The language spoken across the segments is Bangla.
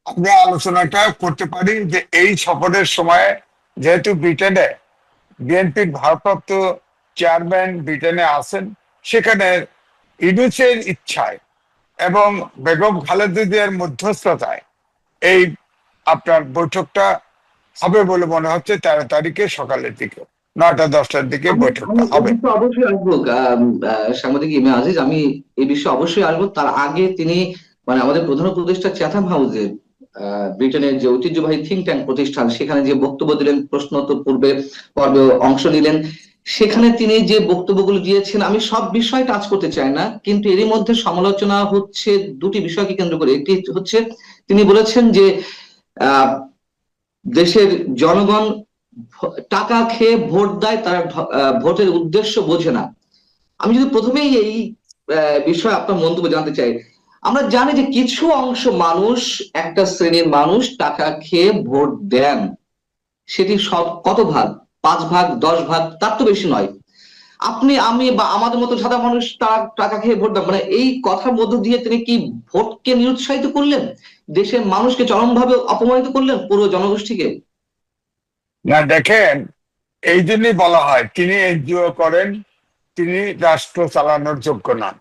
আমরা আলোচনাটা করতে পারি যে এই সফরের সময় যেহেতু ব্রিটেনে বিএনপির ভারপ্রাপ্ত চেয়ারম্যান ব্রিটেনে আছেন, সেখানে ইউনূসের ইচ্ছায় এবং বেগম খালেদা জিয়ার মধ্যস্থতায় এই আপনার বৈঠকটা হবে বলে মনে হচ্ছে 13 তারিখে সকালের দিকে 9টা-10টার দিকে আমি বৈঠকটা আমি এই হবে। বিষয়ে অবশ্যই আসবো। সাংবাদিক ইমে আজিজ, আমি এই বিষয়ে অবশ্যই আসবো। তার আগে তিনি মানে আমাদের প্রধান উপদেষ্টা চ্যাথাম হাউসে ব্রিটেনের যে ঐতিহ্যবাহী থিঙ্ক ট্যাঙ্ক প্রতিষ্ঠান, সেখানে যে বক্তব্য দিলেন, প্রশ্নোত্তর পর্বে অংশ নিলেন, সেখানে তিনি যে বক্তব্যগুলো দিয়েছেন, আমি সব বিষয় টাচ করতে চাই না, কিন্তু এরই মধ্যে সমালোচনা হচ্ছে দুটি বিষয়কে কেন্দ্র করে। একটি হচ্ছে তিনি বলেছেন যে আহ দেশের জনগণ টাকা খেয়ে ভোট দেয়, তারা ভোটের উদ্দেশ্য বোঝে না। আমি যদি প্রথমেই এই বিষয়ে আপনার মন্তব্য জানতে চাই। আমরা জানি যে কিছু অংশ মানুষ, একটা শ্রেণীর মানুষ টাকা খেয়ে ভোট দেন, সেটি সব কত ভাগ, 5 ভাগ 10 ভাগ, তার তো বেশি নয়। আপনি আমি বা আমাদের মতো সাধারণ মানুষ টাকা খেয়ে ভোট দেন, মানে এই কথার মধ্য দিয়ে তিনি কি ভোটকে নিরুৎসাহিত করলেন, দেশের মানুষকে চরমভাবে অপমানিত করলেন, পুরো জনগোষ্ঠীকে? না দেখেন, এই জন্যই বলা হয় তিনি এনজিও করেন, তিনি রাষ্ট্র চালানোর যোগ্য নন।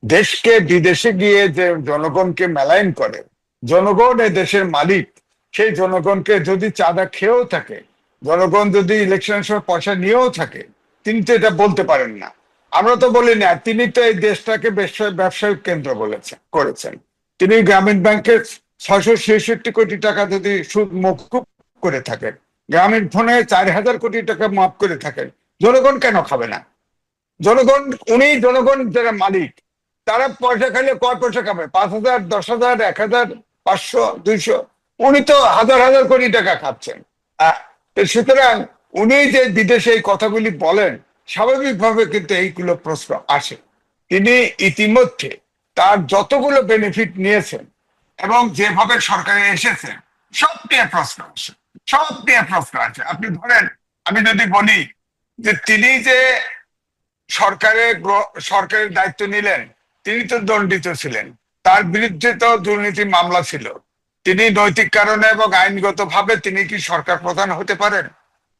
দেশকে বিদেশে গিয়ে যে জনগণকে মেলাইন করে, জনগণ এ দেশের মালিক। সেই জনগণকে যদি চাঁদা খেয়েও থাকে, জনগণ যদি ইলেকশনের সময় পয়সা নিয়েও থাকে, তিনি তো এটা বলতে পারেন না। আমরা তো বলি না, তিনি তো এই দেশটাকে ব্যবসায়িক কেন্দ্র করেছেন। তিনি গ্রামীণ ব্যাংকের 666 কোটি টাকা যদি সুদ মওকুফ করে থাকেন, গ্রামীণ ফোনে 4,000 কোটি টাকা মাফ করে থাকেন, জনগণ কেন খাবে না? জনগণ, উনি জনগণ যারা মালিক, তারা পয়সা খাইলে কয় পয়সা খাবে? 5,000, 10,000, 1,000, 500, 200? উনি তো হাজার হাজার কোটি টাকা খাচ্ছেন। তো সুতরাং উনি যে বিদেশে এই কথাগুলি বলেন, স্বাভাবিকভাবে কিন্তু এইগুলো প্রশ্ন আসে। তিনি ইতিমধ্যে তার যতগুলো বেনিফিট নিয়েছেন এবং যেভাবে সরকারে এসেছেন, সব নিয়ে প্রশ্ন আসে, সব নিয়ে প্রশ্ন আছে। আপনি ধরেন, আমি যদি বলি যে তিনি যে সরকারের দায়িত্ব নিলেন, তিনি তো দণ্ডিত ছিলেন, তার বিরুদ্ধে তো দুর্নীতি মামলা ছিল। তিনি নৈতিক কারণে এবং আইনগত ভাবে তিনি কি সরকার প্রধান হতে পারেন?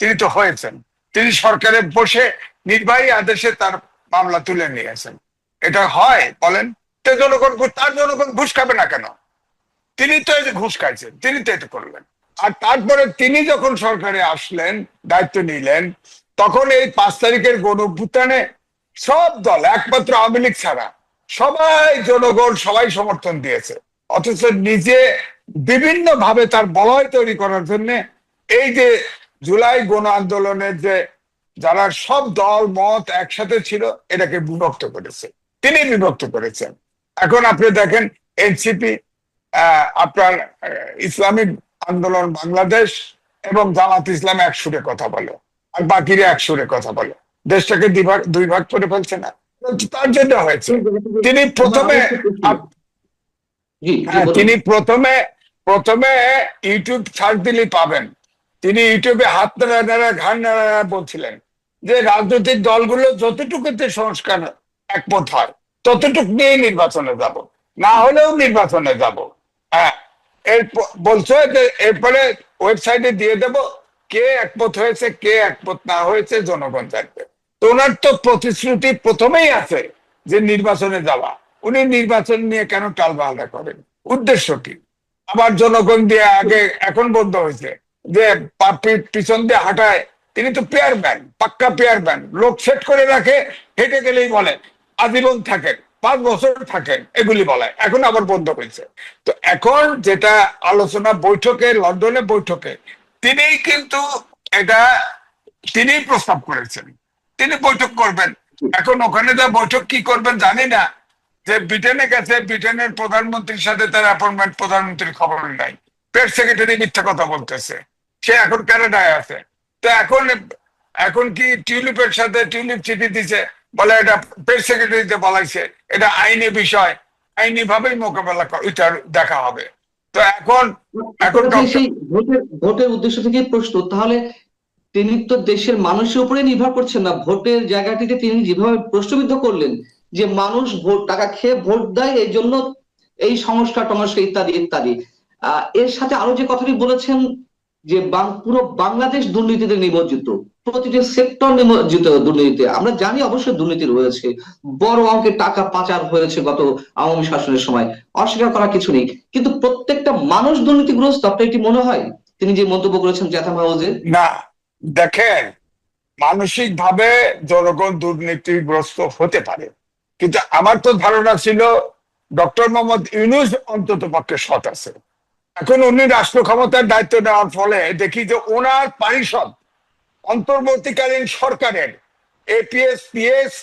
তিনি তো হয়েছেন। তিনি সরকারে বসে নির্বাহী আদেশে তার মামলা তুলে নিয়েছেন। এটা হয় বলেন? তার জনগণ ঘুষ খাবে না কেন? তিনি তো এই যে ঘুষ খাইছেন, তিনি তো এটা করলেন। আর তারপরে তিনি যখন সরকারে আসলেন, দায়িত্ব নিলেন, তখন এই 5 তারিখের গণঅভ্যুত্থানে সব দল, একমাত্র আওয়ামী লীগ ছাড়া সবাই, জনগণ সবাই সমর্থন দিয়েছে। অথচ নিজে বিভিন্ন ভাবে তার বলয় তৈরি করার জন্য এই যে জুলাই গণ আন্দোলনের যে যারা সব দল মত একসাথে ছিল, এটাকে বিভক্ত করেছে, তিনি বিভক্ত করেছেন। এখন আপনি দেখেন, এনসিপি, আপনার ইসলামিক আন্দোলন বাংলাদেশ এবং জামাত ইসলাম এক সুরে কথা বলে, আর বাকিরা এক সুরে কথা বলে। দেশটাকে দুই ভাগ করে ফেলছে না? তার জন্য হয়েছে। তিনি প্রথমে তিনি প্রথমে প্রথমে ইউটিউব সার্চ দিলেই পাবেন, তিনি ইউটিউবে হাত নাড়া নাড়া ঘাড় নাড়া বলছিলেন যে রাজনৈতিক দলগুলো যতটুকুতে সংস্কার একমত হয়, ততটুকু নিয়েই নির্বাচনে যাব, না হলেও নির্বাচনে যাব। হ্যাঁ, বলছো যে এরপরে ওয়েবসাইটে দিয়ে দেব, কে একমত হয়েছে কে একমত না হয়েছে জনগণ জানবে। তো ওনার তো প্রতিশ্রুতি প্রথমেই আছে যে নির্বাচনে যাওয়া। উনি নির্বাচন নিয়ে কেন টালবাহানা করেন? উদ্দেশ্য কি? আবার জনগণ দিয়ে আগে, এখন বন্ধ হয়েছে যে পিছন দিয়ে হাঁটায়। তিনি তো পেয়ার ম্যান, পাক্কা পেয়ার ম্যান, লোক সেট করে রাখে, হেঁটে গেলেই বলে আজীবন থাকেন, 5 বছর থাকেন, এগুলি বলে। এখন আবার বন্ধ হয়েছে। তো এখন যেটা আলোচনা বৈঠকে, লন্ডনে বৈঠকে তিনি কিন্তু এটা তিনি প্রস্তাব করেছেন, তিনি বৈঠক করবেন। এখন ওখানে যা বৈঠক কি করবেন জানি না। যে ব্রিটেনে গেছে, ব্রিটেনের প্রধানমন্ত্রীর সাথে তার অ্যাপয়েন্টমেন্ট, প্রধানমন্ত্রীর খবর নাই, প্রেস সেক্রেটারি মিথ্যা কথা বলতেছে, সে এখন কানাডায় আছে। তো এখন এখন কি টিউলিপের সাথে টিউলিপ চিঠি দিছে, বলে এটা প্রেস সেক্রেটারিতে বলাইছে, এটা আইনি বিষয়, আইনি ভাবেই মোকাবেলা দেখা হবে। তো এখন এখন সেই ভোটের উদ্দেশ্য থেকে প্রশ্ন, তাহলে তিনি তো দেশের মানুষের উপরে নির্ভর করছেন না। ভোটের জায়গাটিতে তিনি যেভাবে প্রশ্নবিদ্ধ করলেন যে মানুষ টাকা খেয়ে ভোট দেয়, এই জন্য এই সংস্কার টংস্কার ইত্যাদি ইত্যাদি, এর সাথে আরো যে কথাটি বলেছেন যে পুরো বাংলাদেশ দুর্নীতিতে নিমজ্জিত, প্রতিটি সেক্টর নিমজ্জিত দুর্নীতিতে। আমরা জানি অবশ্যই দুর্নীতি রয়েছে, বড় অঙ্কের টাকা পাচার হয়েছে গত আওয়ামী শাসনের সময়, অস্বীকার করার কিছু নেই, কিন্তু প্রত্যেকটা মানুষ দুর্নীতিগ্রস্ত, আপনার এটি মনে হয় তিনি যে মন্তব্য করেছেন চ্যাথাম হাউসে? না, দেখেন, মানসিক ভাবে জনগণ দুর্নীতিগ্রস্ত হতে পারে, কিন্তু আমার তো ধারণা ছিল ডক্টর মোহাম্মদ ইউনূস অন্তত পক্ষে সৎ আছে। এখন উনি রাষ্ট্র ক্ষমতার দায়িত্ব নেওয়ার ফলে দেখি যে ওনার পারিষদ, অন্তর্বর্তীকালীন সরকারের এপিএস পিএস,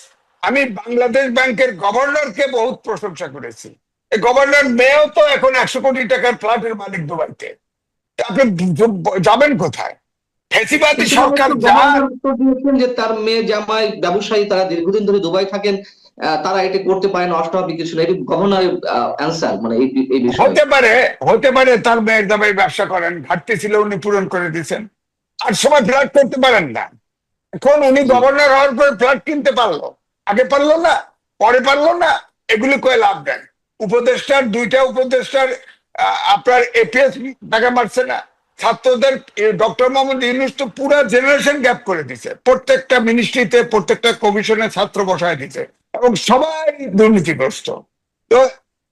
আমি বাংলাদেশ ব্যাংকের গভর্নরকে বহুত প্রশংসা করেছি। এই গভর্নর মেয়েও তো এখন 100 কোটি টাকার ফ্ল্যাটের মালিক দুবাইতে। তা আপনি যাবেন কোথায়? ফেসিবাদী কিছুক্ষণ সরকার তো যা। গভর্নর উত্তর দিয়েছেন যে তার মেয়ে জামাই ব্যবসায়ী, তারা দীর্ঘদিন ধরে দুবাই থাকেন, তারা এটা করতে পারেন, অস্বাভাবিক কিছু না। এটি গভর্নরের অ্যান্সার, মানে এই বিষয়ে। হতে পারে তার মেয়ের দামে ব্যবসা করেন, ঘাটতি ছিল উনি পূরণ করে দিয়েছেন, আর সময় ফ্ল্যাট করতে পারেন না। এখন উনি জি। গভর্নর হওয়ার পরে ফ্ল্যাট কিনতে পারলো, আগে পারলো না, পরে পারলো না, এগুলি কয়ে লাভ দেন। উপদেষ্টার দুইটা উপদেষ্টার আপনার এপিএস টাকা মারছে না, ছাত্রদের। ডক্টর মোহাম্মদ ইউনূস তো পুরো জেনারেশন গ্যাপ করে দিছে, প্রত্যেকটা মিনিস্ট্রিতে প্রত্যেকটা কমিশনে ছাত্র বসায় দিছে, এবং সবাই দুর্নীতিগ্রস্ত। তো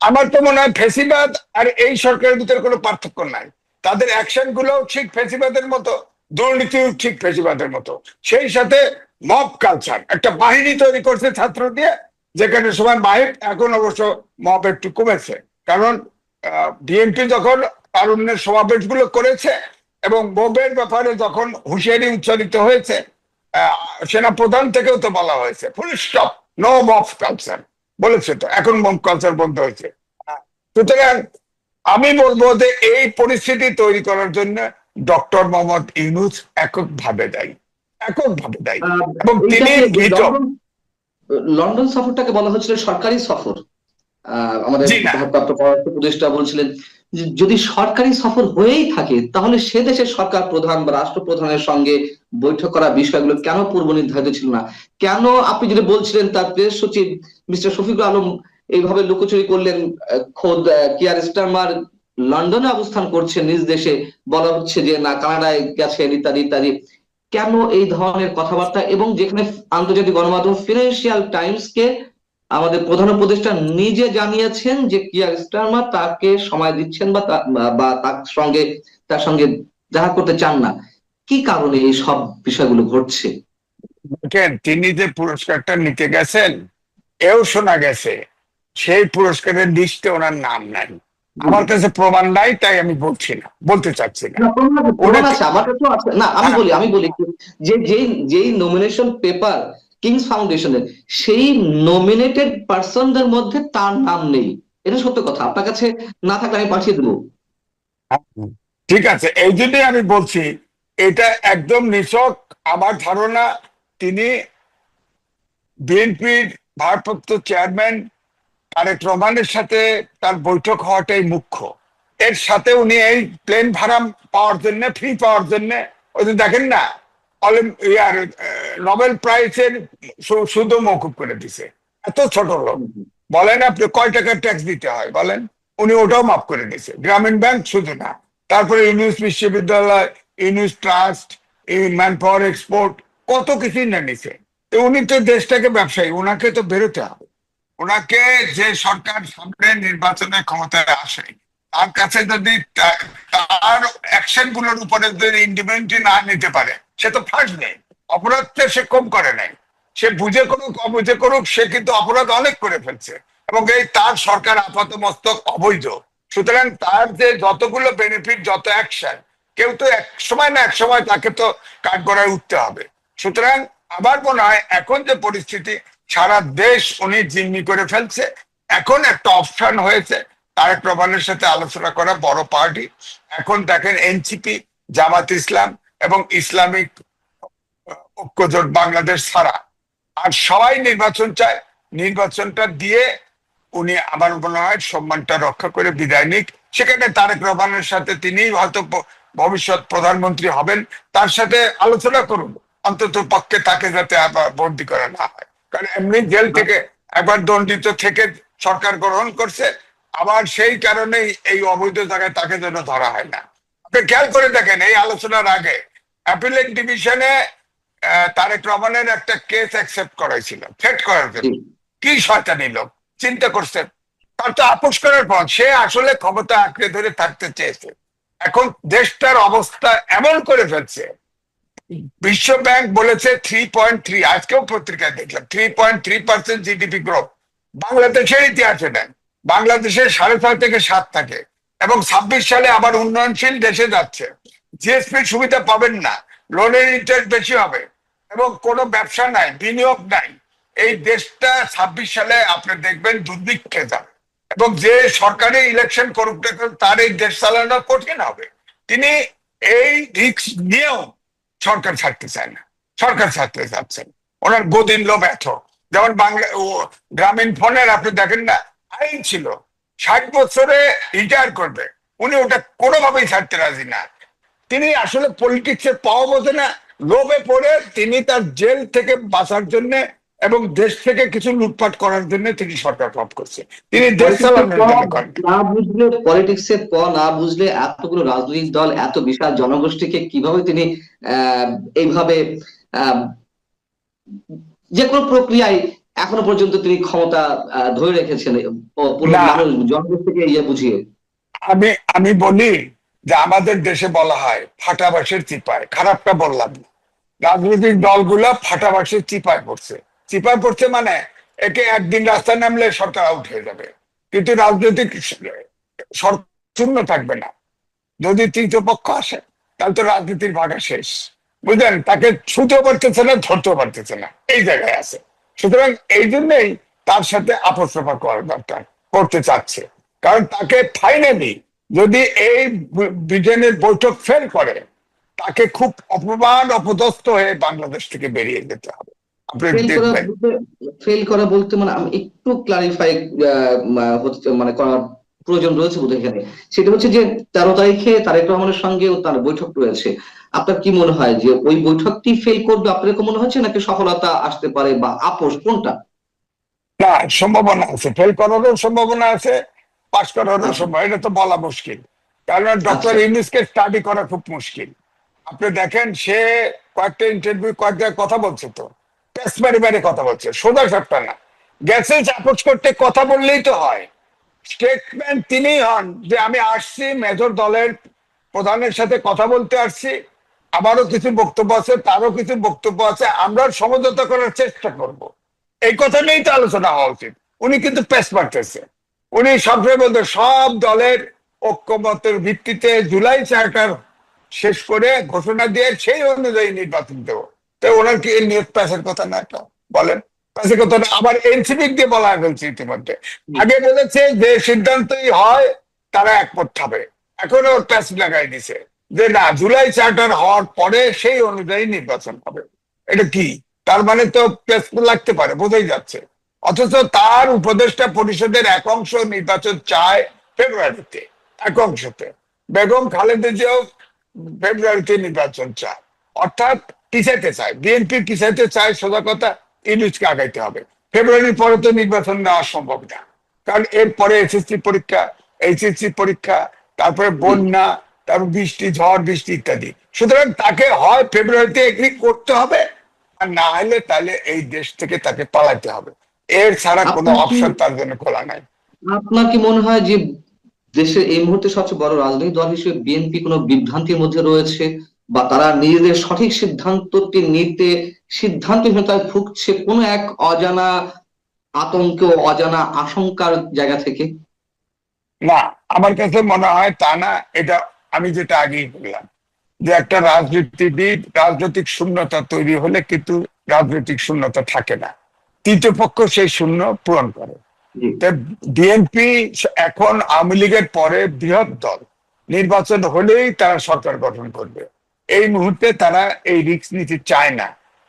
আমার তো মনে হয় ফেসিবাদ আর এই সরকারের ভিতরে কোনো পার্থক্য নাই। তাদের অ্যাকশন গুলো ঠিক ফেসিবাদের মতো, দুর্নীতিও ঠিক ফেসিবাদের মতো। সেই সাথে মব কালচার, একটা বাহিনী তৈরি করছে ছাত্র দিয়ে, যেখানে সময় মাইক, এখন অবশ্য মব একটু কমেছে, কারণ বিএনপি যখন তারুণ্যের সমাবেশ গুলো করেছে এবং মবের ব্যাপারে যখন হুঁশিয়ারি উচ্চারিত হয়েছে, সেনা প্রধান থেকেও তো বলা হয়েছে full stop, no mob culture বলেছে, তো এখন মব কালচার বন্ধ হয়েছে। সুতরাং আমি বলবো যে এই পরিস্থিতি তৈরি করার জন্য ডক্টর মোহাম্মদ ইউনূস এককভাবে দায়ী, এককভাবে দায়ী, এবং তিনি এইটাকে এই ভীত। লন্ডন লন্ডন সফরটাকে বলা হচ্ছিল সরকারি সফর। আমাদের জি না, ভারপ্রাপ্ত পররাষ্ট্র উপদেষ্টা বলছিলেন যে যদি সরকারি সফর হয়েই থাকে তাহলে সে দেশের সরকার প্রধান বা রাষ্ট্রপ্রধানের সঙ্গে বৈঠক করার বিষয়গুলো কেন পূর্ব নির্ধারিত ছিল না? কেন আপনি যেটা বলছিলেন তার প্রেস সচিব মিস্টার শফিকুল আলম এইভাবে লুকোচুরি করলেন? খোদ কিয়ার স্টারমার লন্ডনে অবস্থান করছেন, নিজ দেশে বলা হচ্ছে যে না কানাডায় গেছেন, ইত্যাদি ইত্যাদি। কেন এই ধরনের কথাবার্তা? এবং যেখানে আন্তর্জাতিক গণমাধ্যম ফিনান্সিয়াল টাইমস কে আমাদের প্রধান উপদেষ্টা নিজে জানিয়েছেন যে কিয়ার স্টারমার তাকে সময় দিচ্ছেন বা তার সঙ্গে দেখা করতে চান না, কি কারণে এই সব বিষয়গুলো ঘটছে? দেখেন, তিনি যে পুরস্কারটা নিতে গেছেন, এও শোনা গেছে সেই পুরস্কারের লিস্টে ওনার নাম নাই। আমার কাছে প্রমাণ নাই, তাই আমি বলছি না, বলতে চাচ্ছি না। না, প্রমাণ আছে, প্রমাণ ওনাকে আছে, আমার কাছেও আছে। না, আমি বলি যে যেই নমিনেশন পেপার কিংস ফাউন্ডেশনের, সেই নমিনেটেড পার্সনদের মধ্যে তার নাম নেই। এটা সত্য কথা, আপনার কাছে না থাকলে আমি পাঠিয়ে দেবো। ঠিক আছে, এই জন্যই আমি বলছি এটা একদম নিছক আমার ধারণা। তিনি বিএনপির ভারপ্রাপ্ত চেয়ারম্যান তারেক রহমানের সাথে তার বৈঠক হওয়াটাই মুখ্য। এর সাথে উনি এই প্লেন ভাড়া পাওয়ার জন্য, ফ্রি পাওয়ার জন্য, ওই যে দেখেন না, নোবেল প্রাইজের সুদও মওকুফ করে দিছে। এত ছোট লোক, বলেন আপনি কয় টাকার ট্যাক্স দিতে হয় বলেন, উনি ওটাও মাফ করে দিয়েছে। গ্রামীণ ব্যাংক শুধু না, তারপরে ইউনুস বিশ্ববিদ্যালয়, Yunus trust, man power export, কত কিছুই না নিছে। উনি তো দেশটাকে ব্যবসায়ী, ওনাকে তো বেরোতে হবে। ওনাকে যে সরকার সামনে নির্বাচনে ক্ষমতায় আসে, তার কাছে যদি তার অ্যাকশন গুলোর উপরে যদি ইন্ডিপেন্ডেন্ট না নিতে পারে, সে তো ফার্স্ট নেই। অপরাধটা সে কম করে নাই, সে বুঝে করুক অবুঝে করুক, সে কিন্তু অপরাধ অনেক করে ফেলছে, এবং এই তার সরকার আপাত মস্তক অবৈধ। সুতরাং তার যে যতগুলো বেনিফিট, যত অ্যাকশন, কেউ তো এক সময় না এক সময় তাকে তো কাঠগড়ায় উঠতে হবে। সুতরাং আমার মনে হয় এখন যে পরিস্থিতি, সারা দেশ উনি জিম্মি করে ফেলছে, এখন একটা অপশন হয়েছে তারেক রহমানের সাথে আলোচনা করা, বড় পার্টি। এখন দেখেন এনসিপি, জামাত ইসলাম এবং ইসলামিক ঐক্যজোট বাংলাদেশ ছাড়া আর সবাই নির্বাচন চায়। নির্বাচনটা দিয়ে উনি আমার মনে হয় সম্মানটা রক্ষা করে বিদায় নিক। সেখানে তারেক রহমানের সাথে তিনি হয়তো ভবিষ্যৎ প্রধানমন্ত্রী হবেন, তার সাথে আলোচনা করুন, অন্তত পক্ষে তাকে যাতে আবার বন্দী করা না হয়। কারণ এমনি জেল থেকে একবার দণ্ডিত থেকে সরকার গ্রহণ করছে, আবার সেই কারণেই এই অবৈধ জায়গায় তাকে যেন ধরা হয় না। আপনি খেয়াল করে দেখেন, এই আলোচনার আগে অ্যাপিলেট ডিভিশনে তারেক রহমানের একটা কেস অ্যাকসেপ্ট করাইছিল থ্রেট করার জি। জন্য। কি শয়তানি লোক, চিন্তা করছেন? তার তো আপোষ করার পর সে আসলে ক্ষমতা আঁকড়ে ধরে থাকতে চেয়েছে। এখন দেশটার অবস্থা এমন করে ফেলছে, বিশ্ব ব্যাংক বলেছে 3.3, আজকেও পত্রিকায় দেখলাম 3.3% জিডিপি গ্রোথ। বাংলাদেশের ইতিহাসে নেন, বাংলাদেশে 6.5 থেকে 7 থাকে, এবং 26 সালে আবার উন্নয়নশীল দেশে যাচ্ছে। জিএসপি সুবিধা পাবেন না, লোনের ইন্টারেস্ট বেশি হবে, এবং কোনো ব্যবসা নাই, বিনিয়োগ নাই। এই দেশটা 26 সালে আপনি দেখবেন দুর্ভিক্ষে যাবে, এবং যে সরকারি ইলেকশন করুক না কেন, তার এই দেশ চালানো কঠিন হবে। তিনি এই রিস্ক নিয়েও সরকার ছাড়তে চায় না, সরকার ছাড়তে চাচ্ছেন। ওনার গদিন লোভ এত, যেমন বাংলা গ্রামীণ ফোনের আপনি দেখেন না, আইন ছিল 60 বছরে রিটায়ার করবে, উনি ওটা কোনোভাবেই ছাড়তে রাজি না। তিনি আসলে পলিটিক্সের পাওয়া বোঝে না, লোভে পড়ে তিনি তার জেল থেকে বাঁচার জন্য এবং দেশ থেকে কিছু লুটপাট করার জন্য তিনি সরকার ফর্ম করছে, তিনি দেশ চালানোর জন্য করেন। না বুঝলে, পলিটিক্সের প না বুঝলে এতগুলো রাজনৈতিক দল, এত বিশাল জনগোষ্ঠীকে কিভাবে তিনি এইভাবে আহ, যে কোনো প্রক্রিয়ায় এখনো পর্যন্ত তিনি ক্ষমতা ধরে রেখেছেন পুরো না, মানুষ জনগোষ্ঠীকে ইয়ে বুঝিয়ে। আমি আমি বলি যে আমাদের দেশে বলা হয় ফাটাবাসের চিপায়, খারাপটা বললাম না। রাজনৈতিক দলগুলা ফাটাবাসের চিপায় পড়ছে। চিপায় পড়ছে মানে একে একদিন রাস্তায় নামলে সরকার আউট হয়ে যাবে, কিন্তু রাজনৈতিক শূন্য থাকবে না। যদি তৃতীয় পক্ষ আসে তাহলে তো রাজনীতির ভাগা শেষ, বুঝলেন? তাকে ছুঁতেও পারতেছে না, ধরতেও পারতেছে না, এই জায়গায় আছে। সুতরাং এই জন্যই তার সাথে আপোষ রফা করার দরকার, করতে চাচ্ছে। কারণ তাকে ফাইনালি যদি এই ব্রিটেনের বৈঠক ফেল করে, তাকে খুব অপমান অপদস্থ হয়ে বাংলাদেশ থেকে বেরিয়ে যেতে হবে। আপনি দেখবেন। ফেল করা বলতে মানে আমি একটু ক্লারিফাই হচ্ছে মানে করার প্রয়োজন রয়েছে বোধহয় এখানে। সেটা হচ্ছে যে 13 তারিখে তারেক রহমানের সঙ্গেও তার বৈঠক রয়েছে। আপনার কি মনে হয় যে ওই বৈঠকটি ফেল করবে, আপনার কি মনে হচ্ছে, নাকি সফলতা আসতে পারে, বা আপোষ, কোনটা? না, সম্ভাবনা আছে, ফেল করারও সম্ভাবনা আছে, পাস করারও আচ্ছা, সম্ভাবনা, এটা তো বলা মুশকিল। কারণ ডক্টর আচ্ছা। ইউনূসকে স্টাডি করা খুব মুশকিল। আপনি দেখেন সে কয়েকটা ইন্টারভিউ কয়েক জায়গায় কথা বলছে, তো প্যাস মারি মারি কথা বলছে, সোজা সাপটা না। গেছে আপোষ করতে, কথা বললেই তো হয়। স্টেটমেন্ট তিনি হন যে আমি আসছি মেজর দলের প্রধানের সাথে কথা বলতে আসছি, আমারও কিছু বক্তব্য আছে, তারও কিছু বক্তব্য আছে, আমরা সমঝোতা করার চেষ্টা করব। এই কথা নিয়েই তো আলোচনা হওয়া উচিত। উনি কিন্তু পেস মারতেছে। উনি সবসময় বলতে সব দলের ঐক্যমতের ভিত্তিতে জুলাই চার্টার শেষ করে ঘোষণা দিয়ে সেই অনুযায়ী নির্বাচন দেবো। তো ওনার কি নিয়োগ প্যাসের কথা না, একটা বলেন প্যাসের কথা না, আবার এনসিপি দিয়ে বলা হয়েছে ইতিমধ্যে। আগে বলেছে যে সিদ্ধান্তই হয় তারা একমত হবে, এখন ওর প্যাস লাগাই দিছে যে না, জুলাই চার্টার হওয়ার পরে সেই অনুযায়ী নির্বাচন হবে। এটা কি? তার মানে তো প্রেস লাগতে পারে, বোঝাই যাচ্ছে। অথচ তার উপদেষ্টা পরিষদের এক অংশ নির্বাচন চায় ফেব্রুয়ারিতে, এক অংশতে। বেগম খালেদা জিয়াও ফেব্রুয়ারিতে নির্বাচন চায়, অর্থাৎ পিছাইতে চায়, বিএনপি পিছাইতে চায়। সোজা কথা, ইউনূসকে আগাইতে হবে। ফেব্রুয়ারির পরে তো নির্বাচন নেওয়া সম্ভব না, কারণ এরপরে এসএসসি পরীক্ষা, এইচএসসি পরীক্ষা, তারপরে বন্যা, তারপর বৃষ্টি, ঝড় বৃষ্টি ইত্যাদি। সুতরাং তাকে হয় ফেব্রুয়ারিতে এগ্রি করতে হবে, আর না হলে তাহলে এই দেশ থেকে তাকে পালাতে হবে। এর ছাড়া কোনো আপনার কি অপশন তার জন্য খোলা নাই। আপনার কি মনে হয় যে দেশের এই মুহূর্তে সবচেয়ে বড় রাজনৈতিক দল হিসেবে বিএনপি কোনো বিভ্রান্তির মধ্যে রয়েছে, বা তারা নিজেদের সঠিক সিদ্ধান্তটি নিতে সিদ্ধান্তহীনতায় ভুগছে কোনো এক অজানা আতঙ্ক, অজানা আশঙ্কার জায়গা থেকে? না, আমার কাছে মনে হয় তা না। এটা আমি যেটা আগেই বললাম, যে একটা রাজনীতিবিদ, রাজনৈতিক শূন্যতা তৈরি হলে কিন্তু রাজনৈতিক শূন্যতা থাকে না, তৃতীয় পক্ষ সেই শূন্য পূরণ করে। জি। বিএনপি এখন আওয়ামী লীগের পরে বৃহৎ দল, নির্বাচন হলেই তারা সরকার গঠন করবে। এই মুহূর্তে তারা এই রিস্ক নিতে চায় না।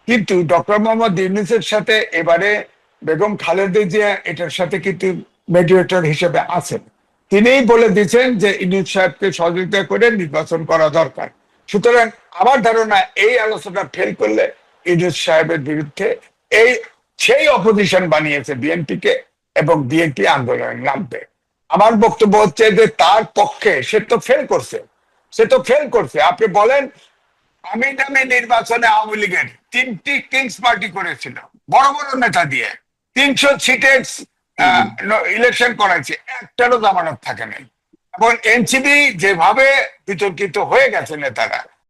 কিন্তু ডক্টর মোহাম্মদ ইউনূসের সাথে এবারে বেগম খালেদা জিয়া এটার সাথে কিন্তু মেডিয়েটর হিসেবে আছেন। তিনিই বলে দিচ্ছেন যে ইউনূস সাহেবকে সহযোগিতা করে নির্বাচন করা দরকার। সুতরাং আমার ধারণা এই আলোচনা ফেল করলে ইউনূস সাহেবের বিরুদ্ধে এই সেই অপোজিশন বানিয়েছে বিএনপিকে, এবং বিএনপি আন্দোলনে নামবে। আমার বক্তব্য হচ্ছে যে তার পক্ষে সে তো ফেল করছে। আপনি বলেন, আমি নামে নির্বাচনে আওয়ামী লীগের 3টি কিংস পার্টি করেছিল বড় বড় নেতা দিয়ে, 300 সিটের হুম, হুম। ইলেকশন করাইছে, একটারও জামানত থাকে নাই। এবং এনসিপি যেভাবে বিতর্কিত হয়ে গেছে নেতারা,